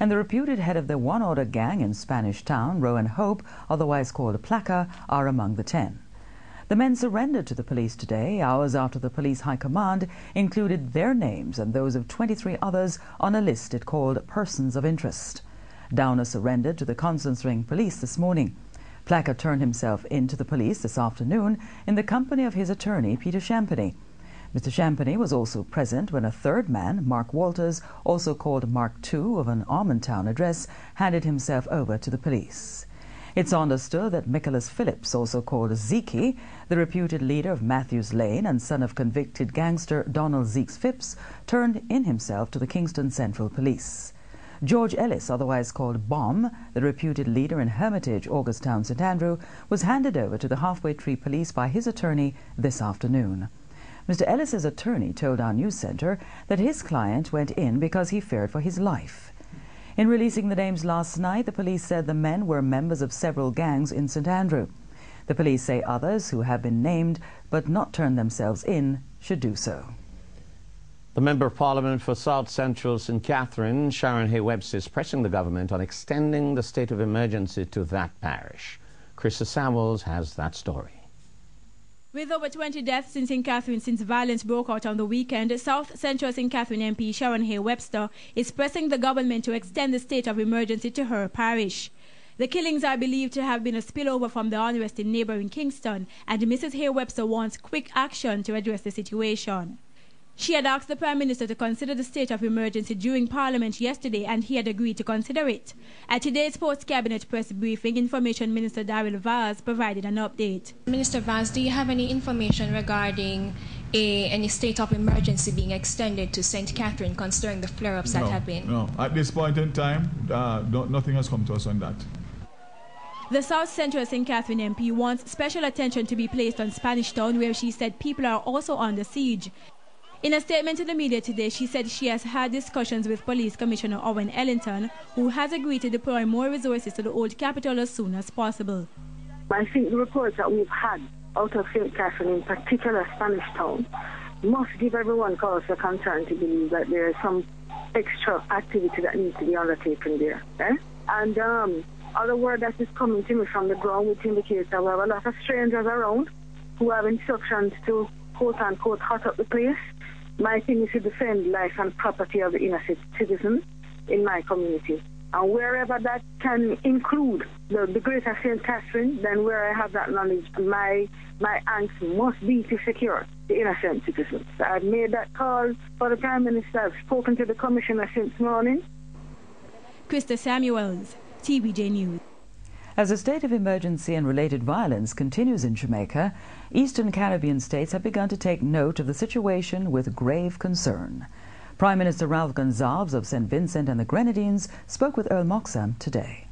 and the reputed head of the One Order gang in Spanish Town, Rowan Hope, otherwise called Plaka, are among the 10. The men surrendered to the police today, hours after the police high command included their names and those of 23 others on a list it called Persons of Interest. Downer surrendered to the Constance Ring police this morning. Plaka turned himself in to the police this afternoon in the company of his attorney, Peter Champagny. Mr. Champagny was also present when a third man, Mark Walters, also called Mark II of an Almondtown address, handed himself over to the police. It's understood that Nicholas Phillips, also called Zeke, the reputed leader of Matthews Lane and son of convicted gangster Donald Zeeks Phipps, turned in himself to the Kingston Central Police. George Ellis, otherwise called Bomb, the reputed leader in Hermitage, Augusttown, St Andrew, was handed over to the Halfway Tree Police by his attorney this afternoon. Mr. Ellis's attorney told our news centre that his client went in because he feared for his life. In releasing the names last night, the police said the men were members of several gangs in St Andrew. The police say others who have been named but not turned themselves in should do so. The Member of Parliament for South Central St Catherine, Sharon Hay-Webster, is pressing the government on extending the state of emergency to that parish. Krista Samuels has that story. With over 20 deaths in St. Catherine since violence broke out on the weekend, South Central St. Catherine MP Sharon Hay-Webster is pressing the government to extend the state of emergency to her parish. The killings are believed to have been a spillover from the unrest in neighboring Kingston, and Mrs. Hay-Webster wants quick action to address the situation. She had asked the Prime Minister to consider the state of emergency during Parliament yesterday, and he had agreed to consider it. At today's post-cabinet press briefing, Information Minister Daryl Vaz provided an update. Minister Vaz, do you have any information regarding any state of emergency being extended to St. Catherine considering the flare-ups that have been? No, at this point in time, nothing has come to us on that. The South Central St. Catherine MP wants special attention to be placed on Spanish Town, where she said people are also under siege. In a statement to the media today, she said she has had discussions with Police Commissioner Owen Ellington, who has agreed to deploy more resources to the old capital as soon as possible. I think the reports that we've had out of St. Catherine, in particular Spanish Town, must give everyone cause for concern to believe that there is some extra activity that needs to be undertaken there. And other word that is coming to me from the ground, which indicates that we have a lot of strangers around who have instructions to quote-unquote hot up the place. My thing is to defend life and property of the innocent citizens in my community. And wherever that can include the greater St. Catherine, then where I have that knowledge, my angst must be to secure the innocent citizens. I've made that call for the Prime Minister. I've spoken to the Commissioner since morning. Krista Samuels, TVJ News. As a state of emergency and related violence continues in Jamaica, Eastern Caribbean states have begun to take note of the situation with grave concern. Prime Minister Ralph Gonzales of St. Vincent and the Grenadines spoke with Earl Moxham today.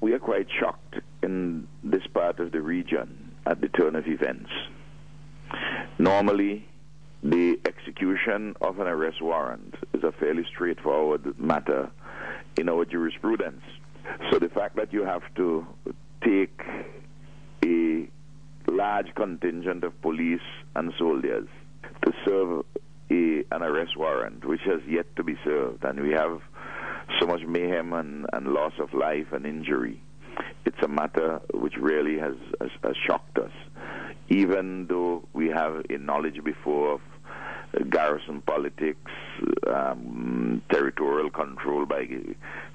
We are quite shocked in this part of the region at the turn of events. Normally, the execution of an arrest warrant is a fairly straightforward matter in our jurisprudence. So the fact that you have to take a large contingent of police and soldiers to serve an arrest warrant, which has yet to be served, and we have so much mayhem and loss of life and injury, it's a matter which really has shocked us. Even though we have a knowledge before of garrison politics, territorial control by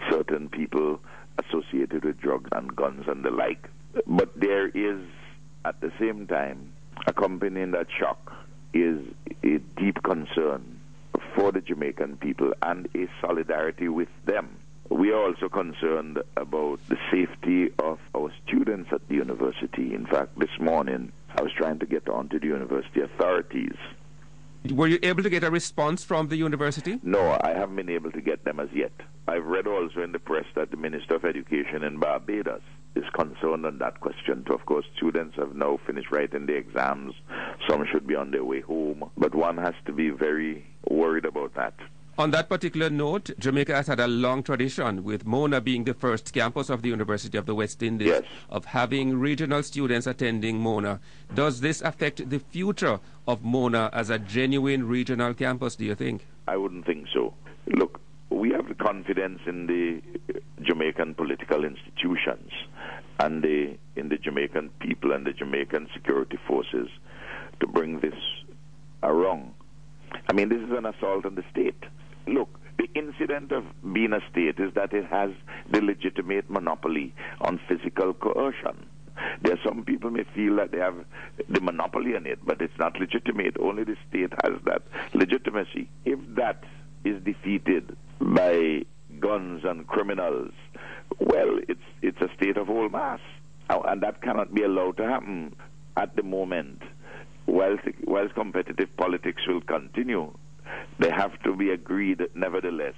certain people associated with drugs and guns and the like. But there is, at the same time, accompanying that shock is a deep concern for the Jamaican people and a solidarity with them. We are also concerned about the safety of our students at the university. In fact, this morning I was trying to get on to the university authorities. Were you able to get a response from the university? No, I haven't been able to get them as yet. I've read also in the press that the Minister of Education in Barbados is concerned on that question. So, of course, students have now finished writing the exams. Some should be on their way home. But one has to be very worried about that. On that particular note, Jamaica has had a long tradition, with Mona being the first campus of the University of the West Indies, yes, of having regional students attending Mona. Does this affect the future of Mona as a genuine regional campus, do you think? I wouldn't think so. Look, we have the confidence in the Jamaican political institutions and in the Jamaican people and the Jamaican security forces to bring this around. I mean, this is an assault on the state. Look, the incident of being a state is that it has the legitimate monopoly on physical coercion. There are some people may feel that they have the monopoly on it, but it's not legitimate. Only the state has that legitimacy. If that is defeated by guns and criminals, well, it's a state of whole mass, and that cannot be allowed to happen at the moment. Whilst competitive politics will continue, they have to be agreed, nevertheless,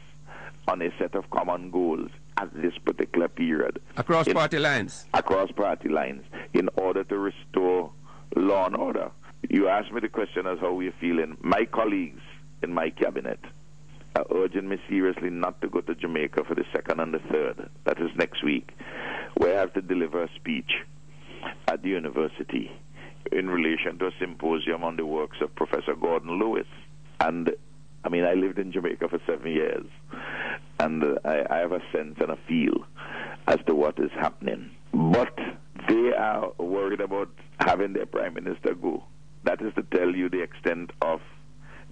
on a set of common goals at this particular period. Across party lines? Across party lines, in order to restore law and order. You asked me the question as how we're feeling. My colleagues in my cabinet are urging me seriously not to go to Jamaica for the 2nd and the 3rd. That is next week, where I have to deliver a speech at the university in relation to a symposium on the works of Professor Gordon Lewis. And I mean, I lived in Jamaica for 7 years, and I have a sense and a feel as to what is happening. But they are worried about having their Prime Minister go. That is to tell you the extent of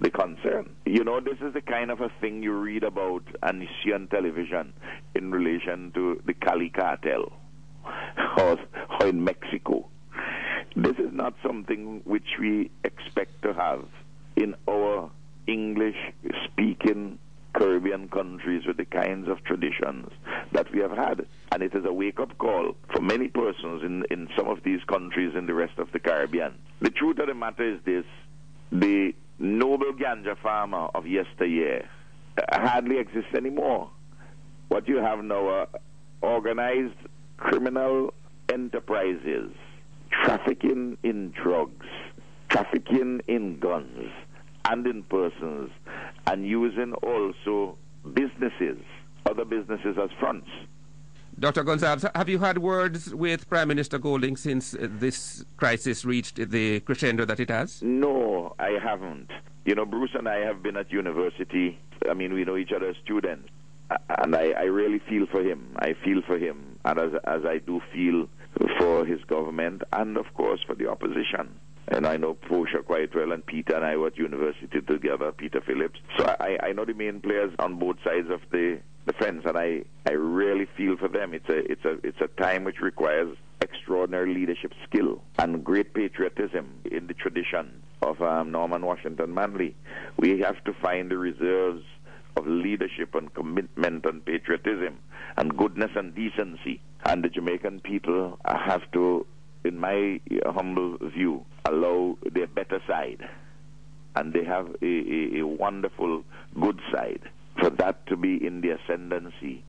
the concern. You know, this is the kind of a thing you read about and you see on television in relation to the Cali cartel or in Mexico. This is not something which we expect to have in our English-speaking Caribbean countries with the kinds of traditions that we have had. And it is a wake-up call for many persons in some of these countries in the rest of the Caribbean. The truth of the matter is this: the noble ganja farmer of yesteryear hardly exists anymore. What you have now are organized criminal enterprises, trafficking in drugs, trafficking in guns and in persons, and using also businesses, other businesses as fronts. Dr. Gonzales, have you had words with Prime Minister Golding since this crisis reached the crescendo that it has? No, I haven't. You know, Bruce and I have been at university. I mean, we know each other as students. And I really feel for him. I feel for him, and as I do feel for his government, and of course for the opposition. And I know Portia quite well, and Peter and I were at university together, Peter Phillips. So I know the main players on both sides of the fence, and I really feel for them. It's a time which requires extraordinary leadership skill and great patriotism in the tradition of Norman Washington Manley. We have to find the reserves of leadership and commitment and patriotism and goodness and decency. And the Jamaican people have to, in my humble view, allow their better side. And they have a wonderful good side. For that to be in the ascendancy